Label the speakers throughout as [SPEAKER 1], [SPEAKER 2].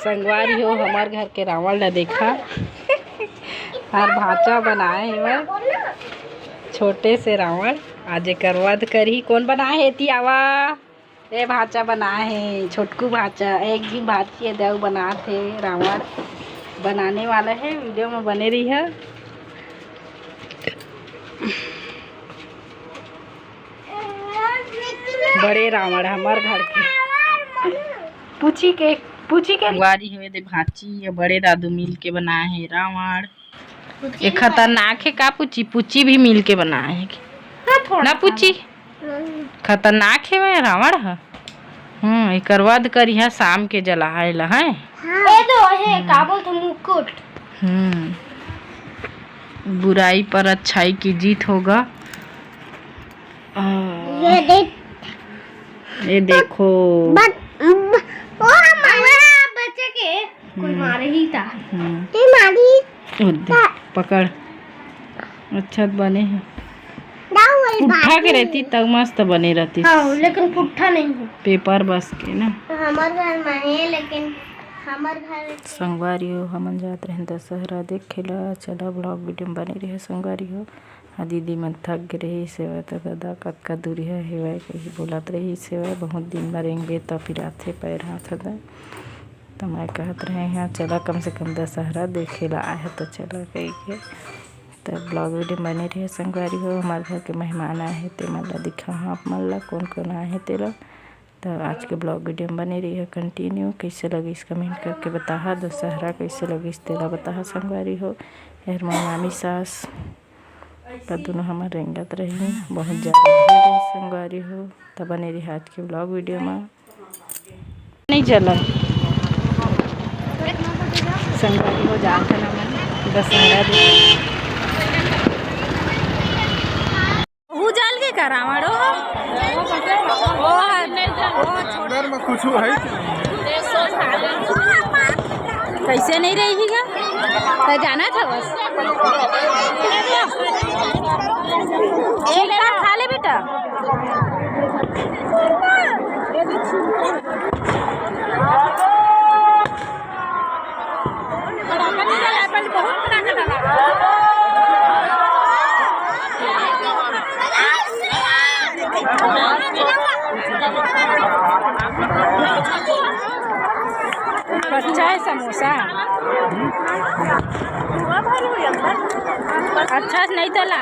[SPEAKER 1] संगवारी हो हमार घर के रावण ला देखा हर भाचा बनाए है छोटे से रावण आज एकर वध करी। कौन बनाए है ती आवा ए भाचा बनाए है छोटकू भाचा एक भी भाची है देव बनाते रावण बनाने वाला है वीडियो में बने रही है। बड़े रावण हमार घर के पूछी के वारी हुए दे भाची या बड़े दादू मिल के बनाए हैं रावण। ये खतरनाक है का पूछी भी मिल के बनाए है ना पूछी खतरनाक है वह रावण है। एक वध करी है शाम के जलाए ला है
[SPEAKER 2] मुकुट।
[SPEAKER 1] बुराई पर अच्छाई की जीत होगा। ये देखो
[SPEAKER 2] बच्चे के कोई मारे ही था
[SPEAKER 1] पकड़ अच्छा बने हैं पुट्ठा के रहती तब मस्त बने रहती।
[SPEAKER 2] हाँ, लेकिन पुट्ठा नहीं है
[SPEAKER 1] पेपर बस के ना
[SPEAKER 2] हमारे घर में है लेकिन हमारे घर
[SPEAKER 1] संगवारी हो हमन जात रहे दशहरा देखेला। चला ब्लॉग वीडियो में बने रहे संगवारी हो दीदी मन थक गे रही सेवा तो दादा कतका दूरी है हेवाय कही बोलत रही सेवा बहुत दिन मरेंगे तो फिर आथे पैर हाथ है तो मैं कहत रहे हैं चला कम से कम दशहरा देखेला आए तो चला कही के तब ब्लॉग वीडियो बने रहे संगवारी हो हमारे घर के मेहमान आए हैं ते मन ला दिखा हाँ आप मन ला कौन कौन आए हैं तेरा। तो आज के ब्लॉग वीडियो में बने रही है कंटिन्यू कैसे लगी इस कमेंट करके बता। दशहरा कैसे लगी इस तेरा बता संगवारी हो यार मामी सास का दोनों हमारे रेंगत रही बहुत ज़्यादा भीड़ है संगवारी हो। तब बने रही आज के ब्लॉग वीडियो में नहीं चला संगवारी हो जाता ना मैं दशहरा जल के करावड़ो
[SPEAKER 3] घर में कुछ है
[SPEAKER 1] कैसे नहीं रहेगा तो जाना था बस एक बार खा ले बेटा। अच्छा है समोसा अच्छा नहीं तो ला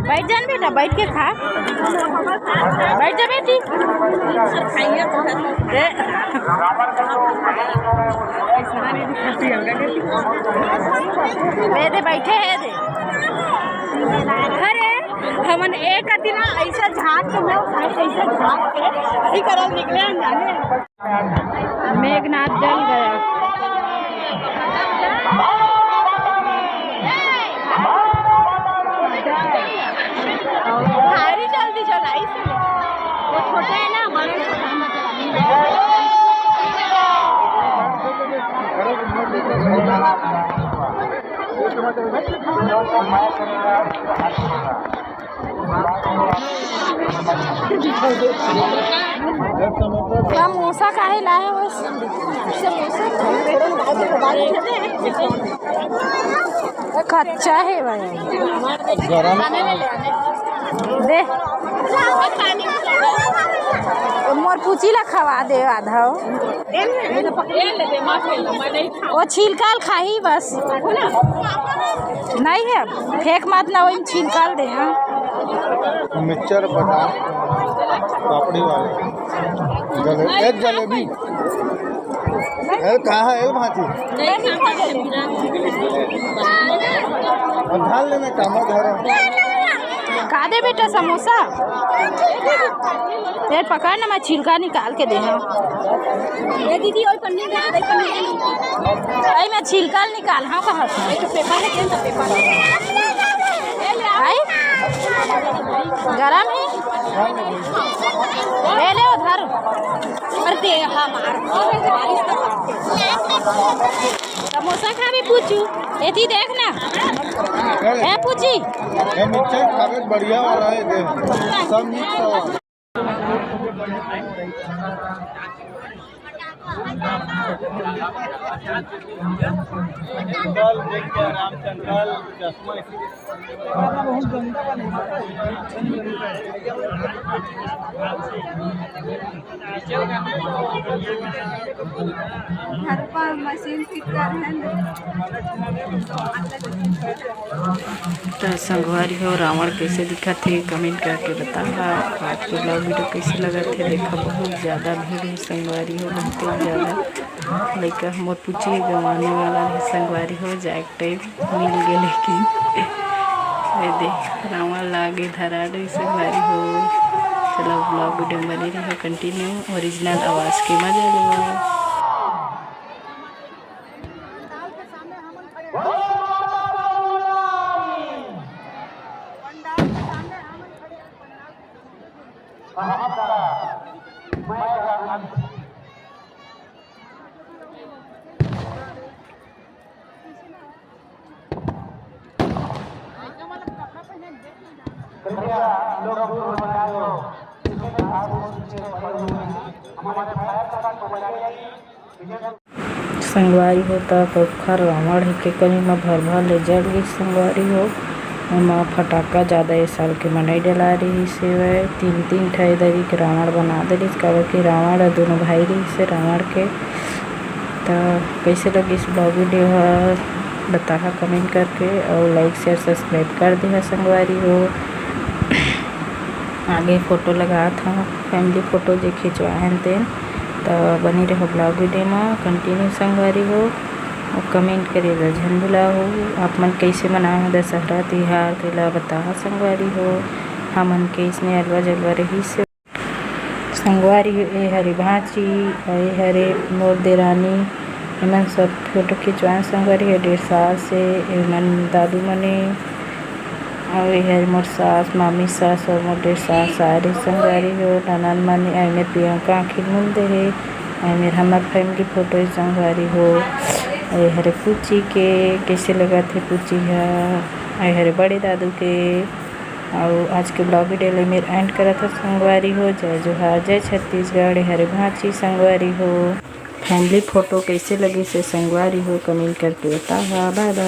[SPEAKER 1] बैठ जान बेटा बैठ के खा बैठ जा बेटी दे बैठे है दे अरे हमन एक दिन ऐसा झाँक के ऐसा झाँक के करल निकले जाने मेघनाथ जल गया। भारी जल्दी चलाई वो छोटे है ना बड़े समोसा काहे लाए हो कच्चा है भाई दे मोर पूछी ला खवा दे आधा वो छिलकाल खाही बस नहीं है फेंक मत ना वही छिलकाल दे। हाँ
[SPEAKER 3] मिक्सचर बादाम पापड़ी वाले एक जलेबी कहाँ है भाती ढाल लेना काम घर
[SPEAKER 1] खा दे बेटा समोसा फिर पकड़ ना मैं छिलका निकाल के दे दीदी और पन्नी मैं छिलका निकाल हाँ कहा पेपर है गरम है ले ले उधर अरे समोसा खा भी पूछू एथी देखना है पूछी
[SPEAKER 3] ये मिक्सचर कागज बढ़िया वाला है देख सब मिक्स है देख के रामचंद्र चश्मा बहुत
[SPEAKER 2] घर पर मशीन फिट कर है
[SPEAKER 1] तो संगवारी हो रावण कैसे दिखा थे कमेंट करके बताना। आज के ब्लॉग वीडियो कैसे लगा थे देखा बहुत ज़्यादा भीड़ है संगवारी हो बहुत ज़्यादा लेकर हम पूछिए गंवाने वाला है संगवारी हो जाए टाइम मिल गए लेकिन देख रावण लागे धरा रही संगवारी हो। चलो ब्लॉग वीडियो बनी रही कंटिन्यू ओरिजिनल आवाज़ के मजा लो। संगवारी होता तो खर रावण है के कहीं में भर भर ले जड़ गई संगवारी हो माँ फटाका ज़्यादा इस साल के मनाई डला रही से वह तीन ठाई दरी के रावण बना दे काबर कि रावण दोनों भाई रही से रावण के। तो कैसे लगी इस ब्लॉग वीडियो बता कमेंट करके और लाइक शेयर सब्सक्राइब कर दे संगवारी हो। आगे फ़ोटो लगा था फैमिली फ़ोटो जो खिंचवाए थे तो बनी रहो ब्लॉग वीडियो में कंटिन्यू संगवारी हो और कमेंट करिएगा झन भुला हो आप मन कैसे मनाए दशहरा तिहार तेला बता संगवारी हो हमन के इसने अलवा जलवा रही से संगवारी ए हरे भांची ए हरे मोर देरानी एमन सब फोटो खिंचवाए संगवारी है 1.5 साल से एमन दादू मने और हर मोर सास मामी सास और मोर 1.5 साल सारे संगवारी हो ननन मने एमे प्रियंका आखिर मुल दे है एमे हमार फैमिली फोटो संगवारी हो। हरे पूची के कैसे लगा थे पूची है हरे बड़े दादू के और आज के ब्लॉग वीडियो मेरे एंड करा था संगवारी हो। जय जोहार जय छत्तीसगढ़ हरे भांची संगवारी हो। फैमिली फ़ोटो कैसे लगी से संगवारी हो कमेंट करके बताओ। Bye bye.